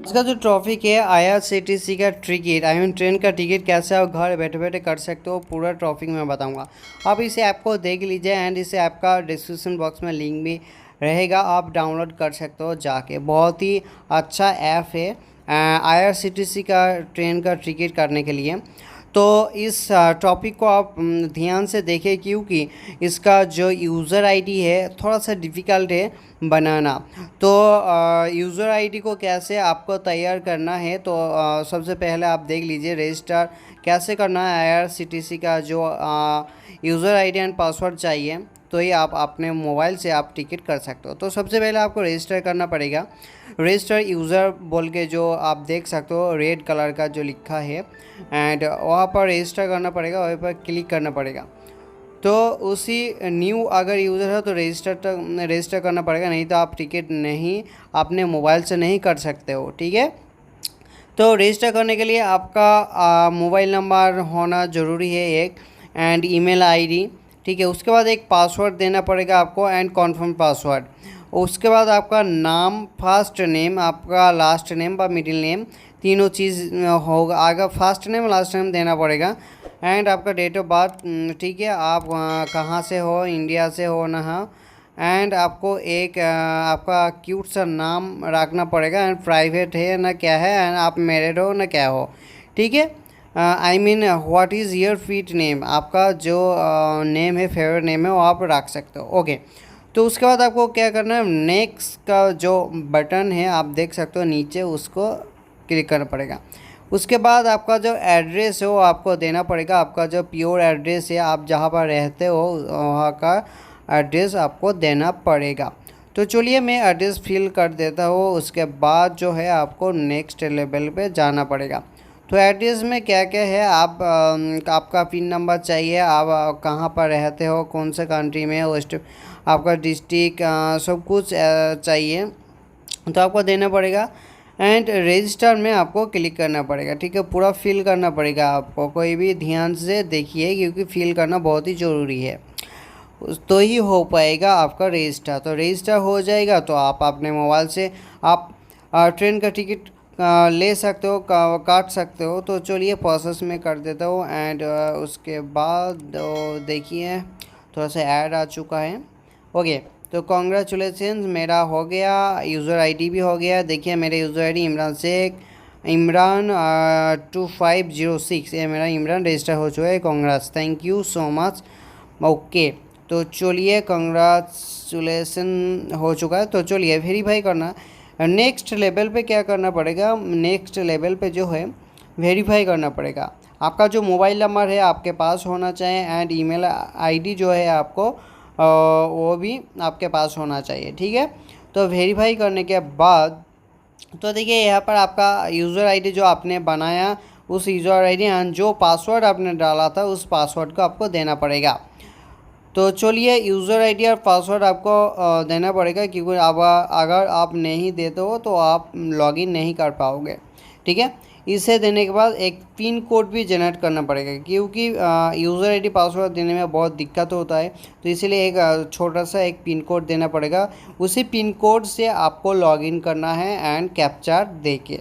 इसका जो टॉपिक है आईआरसीटीसी का टिकट ट्रेन का टिकट कैसे आप घर बैठे बैठे कर सकते हो, पूरा टॉपिक मैं बताऊंगा। आप इस ऐप को देख लीजिए एंड इस ऐप का डिस्क्रिप्शन बॉक्स में लिंक भी रहेगा, आप डाउनलोड कर सकते हो जाके। बहुत ही अच्छा ऐप है आईआरसीटीसी का ट्रेन का टिकट करने के लिए। तो इस टॉपिक को आप ध्यान से देखें, क्योंकि इसका जो यूज़र आईडी है थोड़ा सा डिफ़िकल्ट है बनाना। तो यूज़र आईडी को कैसे आपको तैयार करना है, तो सबसे पहले आप देख लीजिए रजिस्टर कैसे करना है। आईआरसीटीसी का जो यूज़र आईडी एंड पासवर्ड चाहिए, तो ये आप अपने मोबाइल से आप टिकट कर सकते हो। तो सबसे पहले आपको रजिस्टर करना पड़ेगा। रजिस्टर यूज़र बोल के जो आप देख सकते हो रेड कलर का जो लिखा है, एंड वहाँ पर रजिस्टर करना पड़ेगा, वहीं पर क्लिक करना पड़ेगा। तो उसी न्यू अगर यूज़र है तो रजिस्टर करना पड़ेगा, नहीं तो आप टिकट नहीं अपने मोबाइल से नहीं कर सकते हो, ठीक है। तो रजिस्टर करने के लिए आपका मोबाइल नंबर होना ज़रूरी है एक, एंड ईमेल आईडी, ठीक है। उसके बाद एक पासवर्ड देना पड़ेगा आपको एंड कॉन्फर्म पासवर्ड। उसके बाद आपका नाम, फर्स्ट नेम, आपका लास्ट नेम व मिडिल नेम, तीनों चीज़ होगा। आगे फर्स्ट नेम लास्ट नेम देना पड़ेगा एंड आपका डेट ऑफ बर्थ, ठीक है। आप कहाँ से हो, इंडिया से हो ना, हाँ। एंड आपको एक आपका क्यूट सा नाम रखना पड़ेगा एंड प्राइवेट है ना क्या है, एंड आप मैरिड हो ना क्या हो, ठीक है। I mean what is your feet name, आपका जो नेम है, फेवरेट नेम है, वो आप रख सकते हो, ओके। तो उसके बाद आपको क्या करना है, नेक्स्ट का जो बटन है आप देख सकते हो नीचे, उसको क्लिक करना पड़ेगा। उसके बाद आपका जो एड्रेस है वो आपको देना पड़ेगा। आपका जो प्योर एड्रेस है, आप जहाँ पर रहते हो वहाँ का एड्रेस आपको देना पड़ेगा। तो चलिए मैं एड्रेस फिल कर देता हूँ। उसके बाद जो है आपको नेक्स्ट लेवल पे जाना पड़ेगा। तो एड्रेस में क्या क्या है, आपका पिन नंबर चाहिए, आप कहाँ पर रहते हो, कौन से कंट्री में हो, आपका डिस्ट्रिक्ट, सब कुछ चाहिए, तो आपको देना पड़ेगा। एंड रजिस्टर में आपको क्लिक करना पड़ेगा, ठीक है। पूरा फिल करना पड़ेगा आपको, कोई भी ध्यान से देखिए क्योंकि फिल करना बहुत ही ज़रूरी है, तो ही हो पाएगा आपका रजिस्टर। तो रजिस्टर हो जाएगा तो आप अपने मोबाइल से आप ट्रेन का टिकट ले सकते हो, काट सकते हो। तो चलिए प्रोसेस में कर देता हूँ एंड उसके बाद देखिए थोड़ा सा ऐड आ चुका है, ओके। तो कॉन्ग्रेचुलेसन्स, मेरा हो गया, यूज़र आईडी भी हो गया। देखिए मेरे यूज़र आईडी इमरान शेख, इमरान 2506, ये मेरा इमरान रजिस्टर हो चुका है। Congrats, thank you so much, okay. तो चलिए कंग्रेचुलेसन हो चुका है। तो चलिए वेरीफाई करना, नेक्स्ट लेवल पे क्या करना पड़ेगा, नेक्स्ट लेवल पे जो है वेरीफाई करना पड़ेगा। आपका जो मोबाइल नंबर है आपके पास होना चाहिए एंड ईमेल आईडी जो है आपको वो भी आपके पास होना चाहिए, ठीक है। तो वेरीफाई करने के बाद तो देखिए यहाँ पर आपका यूज़र आईडी जो आपने बनाया, उस यूज़र आईडी एंड जो पासवर्ड आपने डाला था उस पासवर्ड को आपको देना पड़ेगा। तो चलिए यूज़र आईडी और पासवर्ड आपको देना पड़ेगा, क्योंकि अब अगर आप नहीं देते हो तो आप लॉगिन नहीं कर पाओगे, ठीक है। इसे देने के बाद एक पिन कोड भी जनरेट करना पड़ेगा, क्योंकि यूज़र आईडी पासवर्ड देने में बहुत दिक्कत होता है। तो इसीलिए एक छोटा सा एक पिन कोड देना पड़ेगा। उसी पिन कोड से आपको लॉगिन करना है एंड कैप्चा दे के,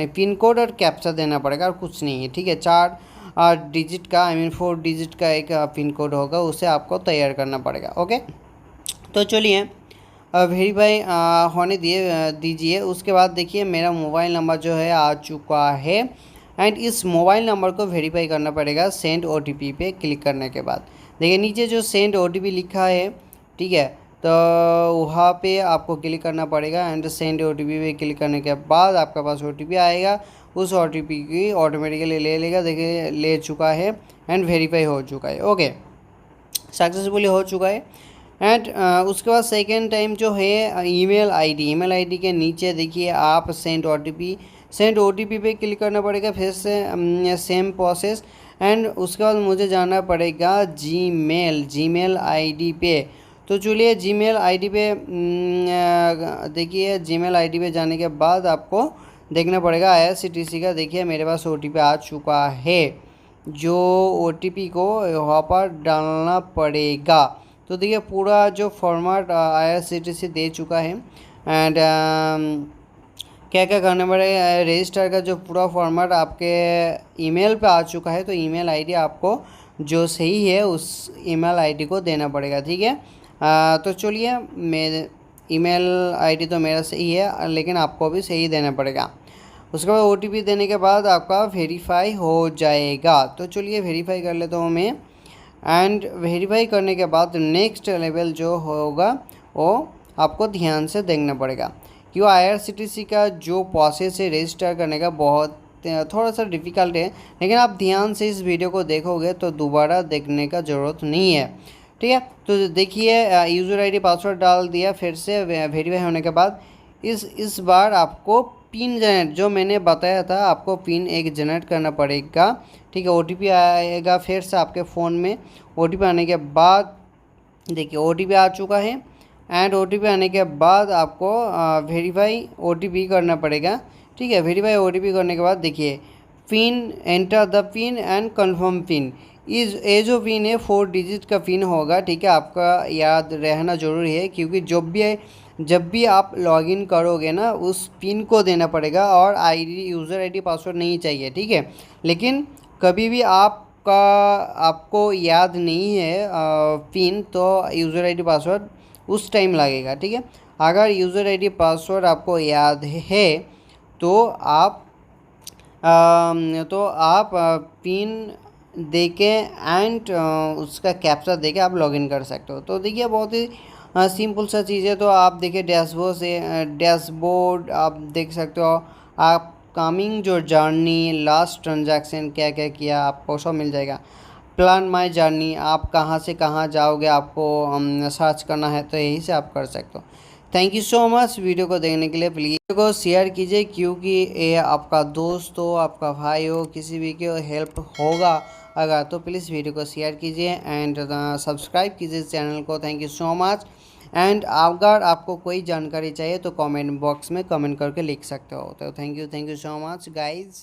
पिन कोड और कैप्चा देना पड़ेगा और कुछ नहीं है, ठीक है। 4 डिजिट का 4 डिजिट का एक पिन कोड होगा, उसे आपको तैयार करना पड़ेगा, ओके। तो चलिए वेरीफाई होने दीजिए। उसके बाद देखिए मेरा मोबाइल नंबर जो है आ चुका है एंड इस मोबाइल नंबर को वेरीफाई करना पड़ेगा सेंड ओटीपी पे क्लिक करने के बाद। देखिए नीचे जो सेंड ओटीपी लिखा है, ठीक है, तो वहाँ पे आपको क्लिक करना पड़ेगा एंड सेंड ओटीपी पे क्लिक करने के बाद आपके पास ओटीपी आएगा। उस ओटीपी की ऑटोमेटिकली ले लेगा, देखिए ले चुका है एंड वेरीफाई हो चुका है, ओके, सक्सेसफुली हो चुका है। एंड उसके बाद सेकेंड टाइम जो है ईमेल आईडी के नीचे देखिए आप सेंड ओटीपी पे क्लिक करना पड़ेगा, फिर से सेम प्रोसेस। एंड उसके बाद मुझे जाना पड़ेगा जीमेल आईडी पे। तो चलिए जीमेल आईडी पे देखिए जीमेल आईडी पे जाने के बाद आपको देखना पड़ेगा आईआरसीटीसी का। देखिए मेरे पास ओटीपी आ चुका है, जो ओटीपी को वहाँ पर डालना पड़ेगा। तो देखिए पूरा जो फॉर्मेट आईआरसीटीसी दे चुका है एंड क्या क्या करना पड़ेगा, रजिस्टर का जो पूरा फॉर्मेट आपके ईमेल पे आ चुका है, तो ईमेल आईडी आपको जो सही है उस ईमेल आईडी को देना पड़ेगा, ठीक है। तो चलिए, मेरे ईमेल आईडी तो मेरा सही है, लेकिन आपको भी सही देना पड़ेगा। उसके बाद OTP देने के बाद आपका वेरीफाई हो जाएगा। तो चलिए वेरीफाई कर लेता हूँ मैं। एंड वेरीफाई करने के बाद नेक्स्ट लेवल जो होगा वो आपको ध्यान से देखना पड़ेगा, क्यों IRCTC का जो प्रोसेस है रजिस्टर करने का बहुत थोड़ा सा डिफ़िकल्ट है, लेकिन आप ध्यान से इस वीडियो को देखोगे तो दोबारा देखने का ज़रूरत नहीं है, ठीक है। तो देखिए, यूज़र आईडी पासवर्ड डाल दिया, फिर से वेरीफाई होने के बाद इस बार आपको पिन जनरेट, जो मैंने बताया था आपको पिन एक जनरेट करना पड़ेगा, ठीक है। OTP आएगा फिर से आपके फ़ोन में। OTP आने के बाद देखिए OTP आ चुका है, एंड OTP आने के बाद आपको वेरीफाई OTP करना पड़ेगा, ठीक है। वेरीफाई OTP करने के बाद देखिए pin, enter the pin and confirm pin. ये जो पिन है 4 डिजिट का पिन होगा, ठीक है। आपका याद रहना ज़रूरी है, क्योंकि जब भी आप लॉगिन करोगे ना उस पिन को देना पड़ेगा, और यूज़र आईडी पासवर्ड नहीं चाहिए, ठीक है। लेकिन कभी भी आपको याद नहीं है पिन, तो यूज़र आईडी पासवर्ड उस टाइम लगेगा, ठीक है। अगर यूज़र आईडी पासवर्ड आपको याद है तो आप पिन दे के एंड उसका कैप्चा दे के आप लॉगिन कर सकते हो। तो देखिए बहुत ही सिंपल सा चीज़ है। तो आप देखिए डैशबोर्ड आप देख सकते हो, आप कमिंग जो जर्नी, लास्ट ट्रांजैक्शन क्या क्या किया आपको सब मिल जाएगा। प्लान माई जर्नी, आप कहाँ से कहाँ जाओगे आपको सर्च करना है, तो यही से आप कर सकते हो। Thank you so much video को देखने के लिए। प्लीज़ वीडियो को शेयर कीजिए, क्योंकि ये आपका दोस्त हो, आपका भाई हो, किसी भी की हेल्प होगा अगर, तो प्लीज़ वीडियो को शेयर कीजिए एंड सब्सक्राइब कीजिए इस चैनल को। Thank you so much. And अगर आपको कोई जानकारी चाहिए तो कमेंट बॉक्स में कमेंट करके लिख सकते हो। तो thank you so much guys.